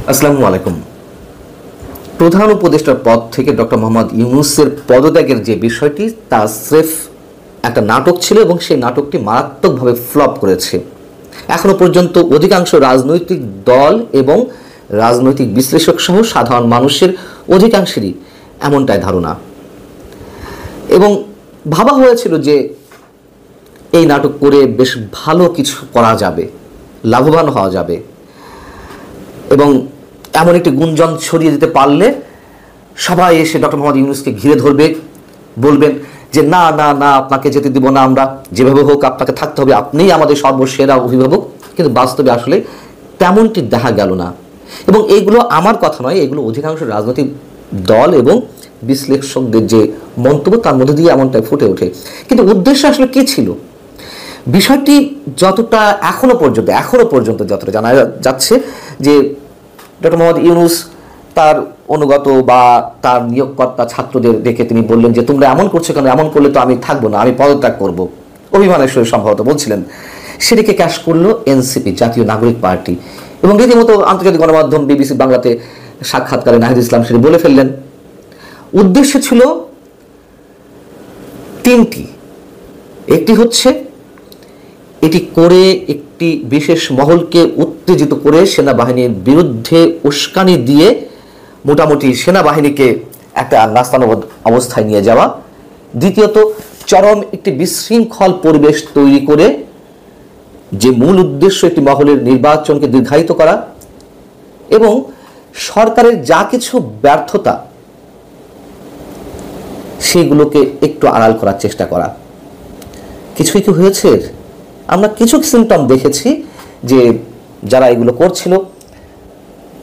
আসসালামু আলাইকুম। প্রধান উপদেষ্টার পদ থেকে ডক্টর মোহাম্মদ ইউনূসের পদত্যাগের যে বিষয়টি তা স্রেফ একটা নাটক ছিল এবং সেই নাটকটি মারাত্মকভাবে ফ্লপ করেছে। এখনো পর্যন্ত অধিকাংশ রাজনৈতিক দল এবং রাজনৈতিক বিশ্লেষক সহ সাধারণ মানুষের অধিকাংশেরই এমনটাই ধারণা, এবং ভাবা হয়েছিল যে এই নাটক করে বেশ ভালো কিছু করা যাবে, লাভবান হওয়া যাবে, এবং এমন একটি গুঞ্জন ছড়িয়ে দিতে পারলে সবাই এসে ডক্টর মোহাম্মদ ইউনূসকে ঘিরে ধরবে, বলবেন যে না না না, আপনাকে যেতে দিব না আমরা, যেভাবে হোক আপনাকে থাকতে হবে, আপনিই আমাদের সর্বসেরা অভিভাবক। কিন্তু বাস্তবে আসলে তেমনটি দেখা গেল না। এবং এইগুলো আমার কথা নয়, এগুলো অধিকাংশ রাজনৈতিক দল এবং বিশ্লেষকদের যে মন্তব্য তার মধ্যে দিয়ে এমনটাই ফুটে ওঠে। কিন্তু উদ্দেশ্য আসলে কী ছিল? বিষয়টি যতটা এখনো পর্যন্ত যতটা জানা যাচ্ছে যে ডক্টর মোহাম্মদ ইউনূস তার অনুগত বা তার নিয়োগকর্তা ছাত্রদের ডেকে তিনি বললেন যে তোমরা এমন করছো কেন, এমন করলে তো আমি থাকবো না, আমি পদত্যাগ করব, অভিমানের সঙ্গে সম্ভবত বলছিলেন। সেটিকে ক্যাশ করলো এনসিপি, জাতীয় নাগরিক পার্টি, এবং রীতিমতো আন্তর্জাতিক গণমাধ্যম বিবিসি বাংলাতে সাক্ষাৎকারে নাহিদ ইসলাম সেটি বলে ফেললেন। উদ্দেশ্য ছিল তিনটি। একটি হচ্ছে এটি করে একটি বিশেষ মহলকে উত্তেজিত করে সেনাবাহিনীর বিরুদ্ধে উস্কানি দিয়ে মোটামুটি সেনাবাহিনীকে একটা নাস্তানুবোধ অবস্থায় নিয়ে যাওয়া। দ্বিতীয়ত, চরম একটি বিশৃঙ্খল পরিবেশ তৈরি করে যে মূল উদ্দেশ্য একটি মহলের নির্বাচনকে দীর্ঘায়িত করা, এবং সরকারের যা কিছু ব্যর্থতা সেগুলোকে একটু আড়াল করার চেষ্টা করা। কিছুই কি হয়েছে? আমরা কিছু সিমটম দেখেছি যে যারা এগুলো করছিল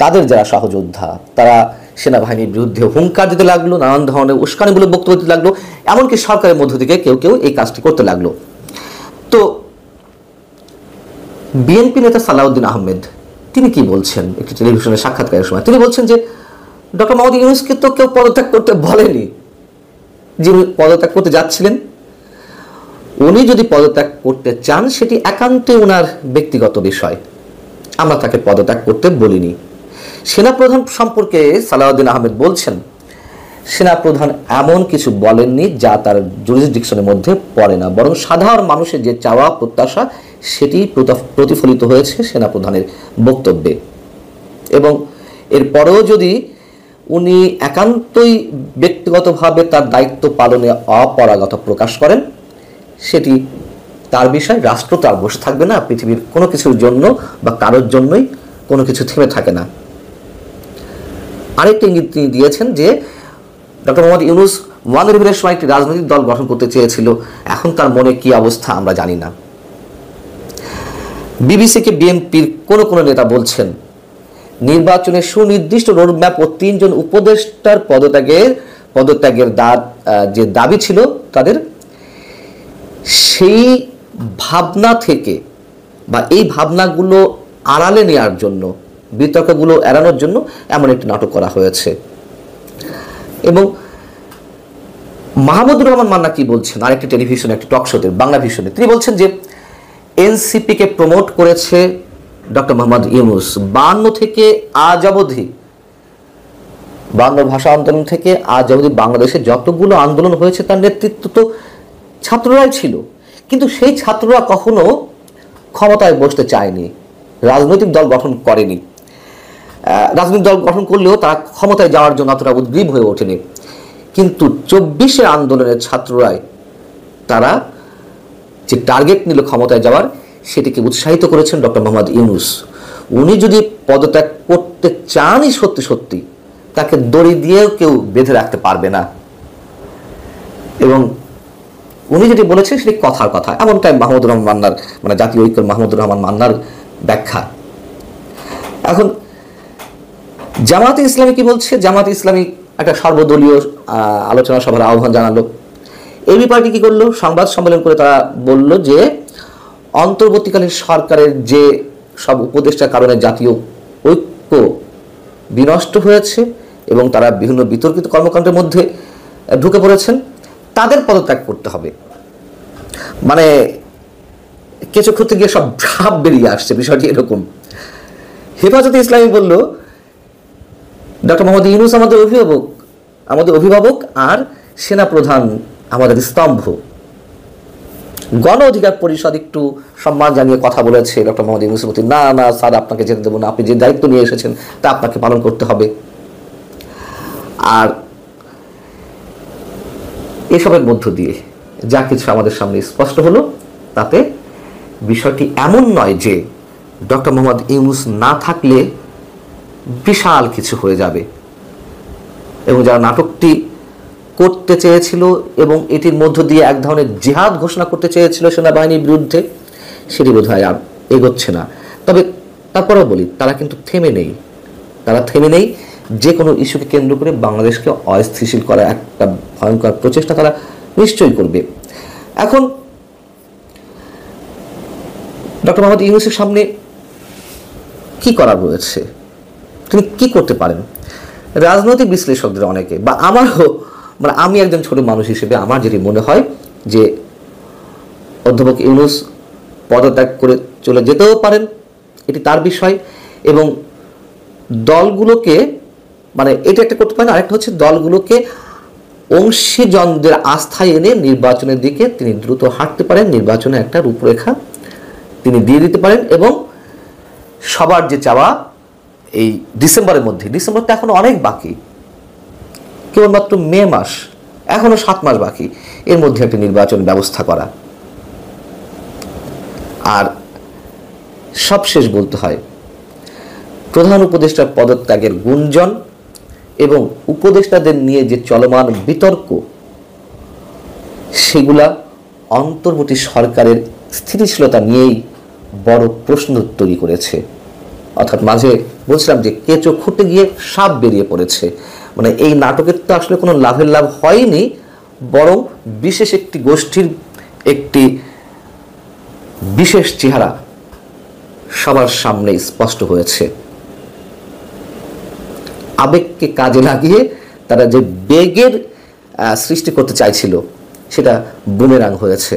তাদের যারা সহযোদ্ধা তারা সেনাবাহিনীর বিরুদ্ধে হুঙ্কার দিতে লাগলো, নানান ধরনের উস্কানিমূলক বক্তব্য দিতে লাগলো, এমনকি সরকারের মধ্য থেকে কেউ কেউ এই কাজটি করতে লাগলো। তো বিএনপি নেতা সালাউদ্দিন আহমেদ তিনি কি বলছেন একটি টেলিভিশনের সাক্ষাৎকারের সময়? তিনি বলছেন যে ডক্টর মোহাম্মদ ইউনূসকে তো কেউ পদত্যাগ করতে বলেনি, যিনি পদত্যাগ করতে যাচ্ছিলেন উনি যদি পদত্যাগ করতে চান সেটি একান্তে ওনার ব্যক্তিগত বিষয়, আমরা তাকে পদত্যাগ করতে বলিনি। সেনাপ্রধান সম্পর্কে সালাউদ্দিন আহমেদ বলছেন সেনাপ্রধান এমন কিছু বলেননি যা তার জুরিসডিকশনের মধ্যে পড়ে না, বরং সাধারণ মানুষের যে চাওয়া প্রত্যাশা সেটি প্রতিফলিত হয়েছে সেনাপ্রধানের বক্তব্যে। এবং এরপরেও যদি উনি একান্তই ব্যক্তিগতভাবে তার দায়িত্ব পালনে অপারগতা প্রকাশ করেন সেটি তার বিষয়, রাষ্ট্র তো আর বসে থাকবে না, পৃথিবীর কোনো কিছুর জন্য বা কারোর জন্যই কোনো কিছু থেমে থাকে না। আরেকটি ইঙ্গিত তিনি দিয়েছেন যে ডক্টর মোহাম্মদ ইউনূস ওয়ান সময় একটি রাজনৈতিক দল গঠন করতে চেয়েছিল, এখন তার মনে কি অবস্থা আমরা জানি না। বিবিসিকে বিএনপির কোনো নেতা বলছেন নির্বাচনের সুনির্দিষ্ট রোডম্যাপ ও 3 জন উপদেষ্টার পদত্যাগের যে দাবি ছিল তাদের, সেই ভাবনা থেকে বা এই ভাবনাগুলো আড়ালে নেওয়ার জন্য, বিতর্কগুলো এড়ানোর জন্য এমন একটি নাটক করা হয়েছে। এবং মাহমুদুর রহমান মান্না কি বলছেন আরেকটি টেলিভিশন, একটি টক শোতে, বাংলা ভিশনে, তিনি বলছেন যে এনসিপিকে প্রমোট করেছে ডক্টর মোহাম্মদ ইউনূস। 52 থেকে আজ অবধি, 52 ভাষা আন্দোলন থেকে আজ অবধি বাংলাদেশে যতগুলো আন্দোলন হয়েছে তার নেতৃত্ব তো ছাত্ররাই ছিল, কিন্তু সেই ছাত্ররা কখনো ক্ষমতায় বসতে চায়নি, রাজনৈতিক দল গঠন করেনি। রাজনৈতিক দল গঠন করলেও তারা ক্ষমতায় যাওয়ার জন্য অতটা উদ্গ্রীব হয়ে ওঠেনি। কিন্তু 24 আন্দোলনের ছাত্ররাই তারা যে টার্গেট নিল ক্ষমতায় যাওয়ার, সেটিকে উৎসাহিত করেছেন ডক্টর মোহাম্মদ ইউনূস। উনি যদি পদত্যাগ করতে চানই সত্যি সত্যি, তাকে দড়ি দিয়েও কেউ বেঁধে রাখতে পারবে না। এবং উনি যেটি বলেছেন সেটি কথার কথা, এমনটাই মাহমুদুর রহমান মান্নার, মানে জাতীয় ঐক্যের মাহমুদুর রহমান মান্নার ব্যাখ্যা। এখন জামায়াতে ইসলামী কি বলছে? জামায়াতে ইসলামী একটা সর্বদলীয় আলোচনা সভার আহ্বান জানালো। এবি পার্টি কি করলো? সংবাদ সম্মেলন করে তারা বলল যে অন্তর্বর্তীকালীন সরকারের যে সব উপদেষ্টার কারণে জাতীয় ঐক্য বিনষ্ট হয়েছে এবং তারা বিভিন্ন বিতর্কিত কর্মকাণ্ডের মধ্যে ঢুকে পড়েছেন, তাদের পদত্যাগ করতে হবে। মানে কিছু ক্ষেত্রে গিয়ে সব ভাব বেরিয়ে আসছে, বিষয়টি এরকম। হেফাজতে ইসলামী বলল ডক্টর মোহাম্মদ ইউনূস আমাদের অভিভাবক আর সেনাপ্রধান আমাদের স্তম্ভ। গণ অধিকার পরিষদ একটু সম্মান জানিয়ে কথা বলেছে ডক্টর মোহাম্মদ ইউনূসের প্রতি, না না স্যার আপনাকে যেতে দেবো না, আপনি যে দায়িত্ব নিয়ে এসেছেন তা আপনাকে পালন করতে হবে। আর এসবের মধ্য দিয়ে যা কিছু আমাদের সামনে স্পষ্ট হলো, তাতে বিষয়টি এমন নয় যে ডক্টর মোহাম্মদ ইউনূস না থাকলে বিশাল কিছু হয়ে যাবে, এবং যারা নাটকটি করতে চেয়েছিল এবং এটির মধ্য দিয়ে এক ধরনের জিহাদ ঘোষণা করতে চেয়েছিল সেনাবাহিনীর বিরুদ্ধে, সেটি বোধহয় আর এগোচ্ছে না। তবে তারপরেও বলি, তারা কিন্তু থেমে নেই। যে কোনো ইস্যুকে কেন্দ্র করে বাংলাদেশকে অস্থিতিশীল করা একটা ভয়ঙ্কর প্রচেষ্টা তারা নিশ্চয়ই করবে। এখন ডক্টর মোহাম্মদ ইউনূসের সামনে কি করার রয়েছে, তিনি কি করতে পারেন? রাজনৈতিক বিশ্লেষকদের অনেকে, বা আমারও, মানে আমি একজন ছোট মানুষ হিসেবে আমার যেটি মনে হয় যে অধ্যাপক ইউনূস পদত্যাগ করে চলে যেতেও পারেন, এটি তার বিষয়। এবং দলগুলোকে, মানে এটা একটা করতে পারেন, আরেকটা হচ্ছে দলগুলোকে অংশীজনদের আস্থায় এনে নির্বাচনের দিকে তিনি দ্রুত হাঁটতে পারেন, নির্বাচনে একটা রূপরেখা তিনি দিয়ে দিতে পারেন। এবং সবার যে চাওয়া এই ডিসেম্বরের মধ্যে, ডিসেম্বর তো এখনো অনেক বাকি, কেবলমাত্র মে মাস, এখনো 7 মাস বাকি, এর মধ্যে একটা নির্বাচন ব্যবস্থা করা। আর সবশেষ বলতে হয়, প্রধান উপদেষ্টার পদত্যাগের গুঞ্জন এবং উপদেষ্টাদের নিয়ে যে চলমান বিতর্ক, সেগুলা অন্তর্বর্তী সরকারের স্থিতিশীলতা নিয়েই বড় প্রশ্ন তৈরি করেছে। অর্থাৎ মাঝে বলছিলাম যে কেঁচো খুঁটে গিয়ে সাপ বেরিয়ে পড়েছে, মানে এই নাটকের তো আসলে কোনো লাভের লাভ হয়নি, বরং বিশেষ একটি গোষ্ঠীর একটি বিশেষ চেহারা সবার সামনে স্পষ্ট হয়েছে। আবেগকে কাজে লাগিয়ে তারা যে বেগের সৃষ্টি করতে চাইছিল, সেটা বুমেরাং হয়েছে।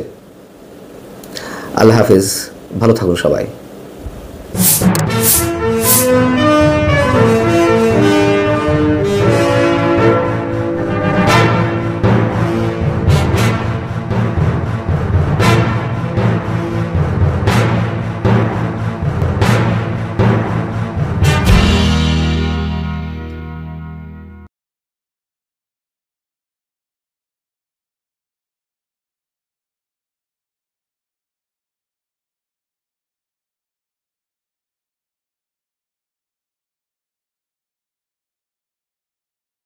আল্লাহ হাফেজ, ভালো থাকুন সবাই।